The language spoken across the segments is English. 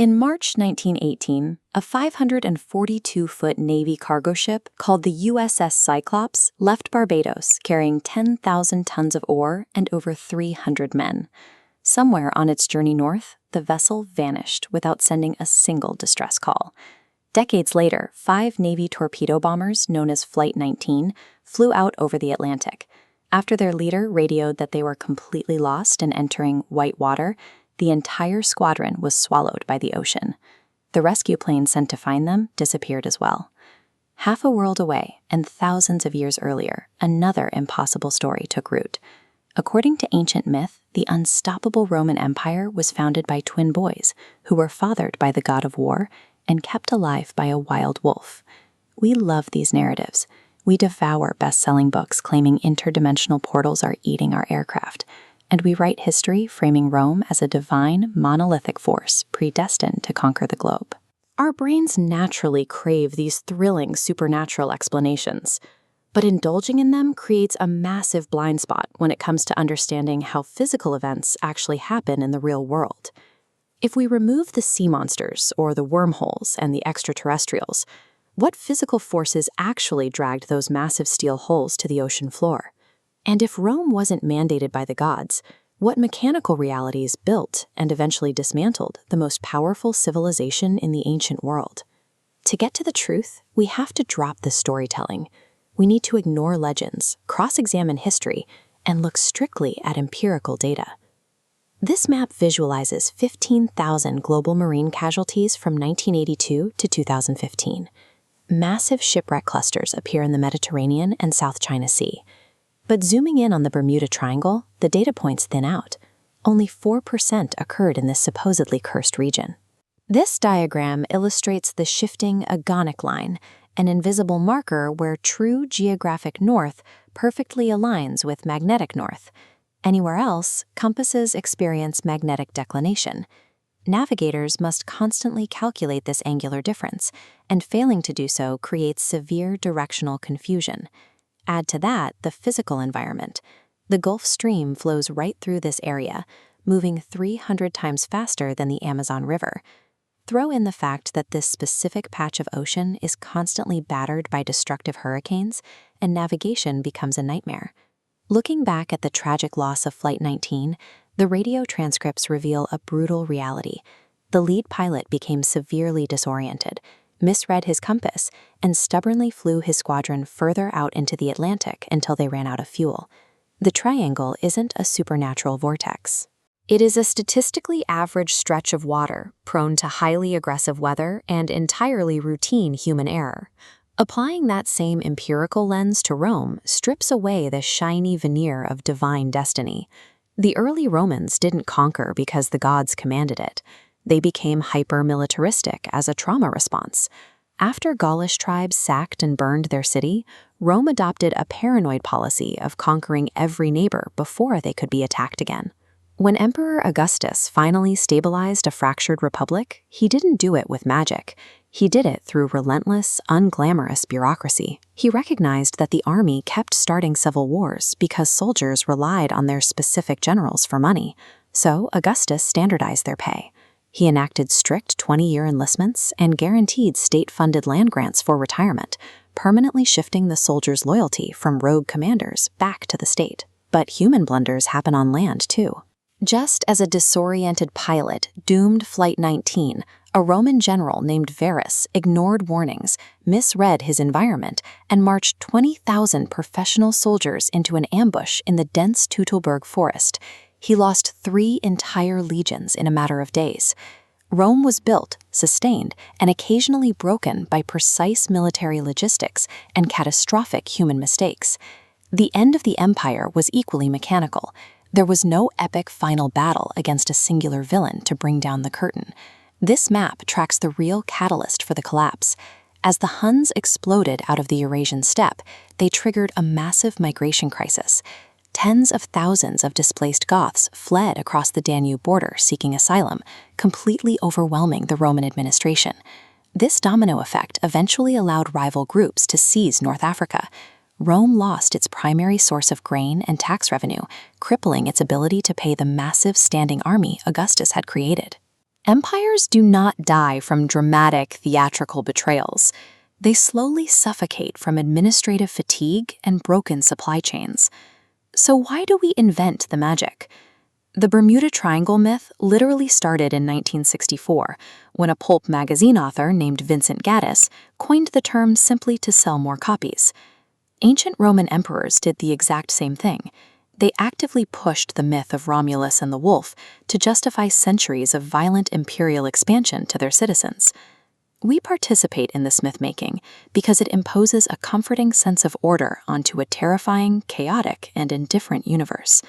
In March 1918, a 542-foot Navy cargo ship called the USS Cyclops left Barbados carrying 10,000 tons of ore and over 300 men. Somewhere on its journey north, the vessel vanished without sending a single distress call. Decades later, 5 Navy torpedo bombers known as Flight 19 flew out over the Atlantic. After their leader radioed that they were completely lost and entering white water, the entire squadron was swallowed by the ocean. The rescue plane sent to find them disappeared as well. Half a world away, and thousands of years earlier, another impossible story took root. According to ancient myth, the unstoppable Roman Empire was founded by twin boys who were fathered by the god of war and kept alive by a wild wolf. We love these narratives. We devour best-selling books claiming interdimensional portals are eating our aircraft, and we write history framing Rome as a divine, monolithic force predestined to conquer the globe. Our brains naturally crave these thrilling supernatural explanations, but indulging in them creates a massive blind spot when it comes to understanding how physical events actually happen in the real world. If we remove the sea monsters or the wormholes and the extraterrestrials, what physical forces actually dragged those massive steel holes to the ocean floor? And if Rome wasn't mandated by the gods, what mechanical realities built and eventually dismantled the most powerful civilization in the ancient world? To get to the truth, we have to drop the storytelling. We need to ignore legends, cross-examine history, and look strictly at empirical data. This map visualizes 15,000 global marine casualties from 1982 to 2015. Massive shipwreck clusters appear in the Mediterranean and South China Sea. But zooming in on the Bermuda Triangle, the data points thin out. Only 4% occurred in this supposedly cursed region. This diagram illustrates the shifting agonic line, an invisible marker where true geographic north perfectly aligns with magnetic north. Anywhere else, compasses experience magnetic declination. Navigators must constantly calculate this angular difference, and failing to do so creates severe directional confusion. Add to that the physical environment. The Gulf Stream flows right through this area, moving 300 times faster than the Amazon River. Throw in the fact that this specific patch of ocean is constantly battered by destructive hurricanes, and navigation becomes a nightmare. Looking back at the tragic loss of Flight 19, the radio transcripts reveal a brutal reality. The lead pilot became severely disoriented, misread his compass, and stubbornly flew his squadron further out into the Atlantic until they ran out of fuel. The triangle isn't a supernatural vortex. It is a statistically average stretch of water, prone to highly aggressive weather and entirely routine human error. Applying that same empirical lens to Rome strips away the shiny veneer of divine destiny. The early Romans didn't conquer because the gods commanded it. They became hyper-militaristic as a trauma response. After Gaulish tribes sacked and burned their city, Rome adopted a paranoid policy of conquering every neighbor before they could be attacked again. When Emperor Augustus finally stabilized a fractured republic, he didn't do it with magic. He did it through relentless, unglamorous bureaucracy. He recognized that the army kept starting civil wars because soldiers relied on their specific generals for money. So Augustus standardized their pay. He enacted strict 20-year enlistments and guaranteed state-funded land grants for retirement, permanently shifting the soldiers' loyalty from rogue commanders back to the state. But human blunders happen on land, too. Just as a disoriented pilot doomed Flight 19, a Roman general named Verus ignored warnings, misread his environment, and marched 20,000 professional soldiers into an ambush in the dense Teutoburg forest. He lost 3 entire legions in a matter of days. Rome was built, sustained, and occasionally broken by precise military logistics and catastrophic human mistakes. The end of the empire was equally mechanical. There was no epic final battle against a singular villain to bring down the curtain. This map tracks the real catalyst for the collapse. As the Huns exploded out of the Eurasian steppe, they triggered a massive migration crisis. Tens of thousands of displaced Goths fled across the Danube border seeking asylum, completely overwhelming the Roman administration. This domino effect eventually allowed rival groups to seize North Africa. Rome lost its primary source of grain and tax revenue, crippling its ability to pay the massive standing army Augustus had created. Empires do not die from dramatic theatrical betrayals. They slowly suffocate from administrative fatigue and broken supply chains. So why do we invent the magic? The Bermuda Triangle myth literally started in 1964, when a pulp magazine author named Vincent Gaddis coined the term simply to sell more copies. Ancient Roman emperors did the exact same thing. They actively pushed the myth of Romulus and the wolf to justify centuries of violent imperial expansion to their citizens. We participate in this myth-making because it imposes a comforting sense of order onto a terrifying, chaotic, and indifferent universe.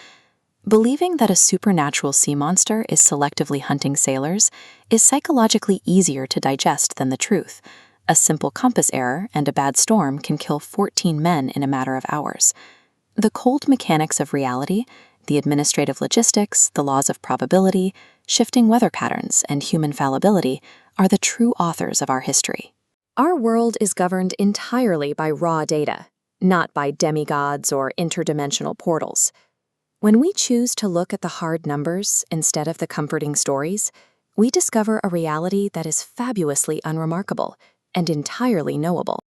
Believing that a supernatural sea monster is selectively hunting sailors is psychologically easier to digest than the truth. A simple compass error and a bad storm can kill 14 men in a matter of hours. The cold mechanics of reality, the administrative logistics, the laws of probability, shifting weather patterns, and human fallibility are the true authors of our history. Our world is governed entirely by raw data, not by demigods or interdimensional portals. When we choose to look at the hard numbers instead of the comforting stories, we discover a reality that is fabulously unremarkable and entirely knowable.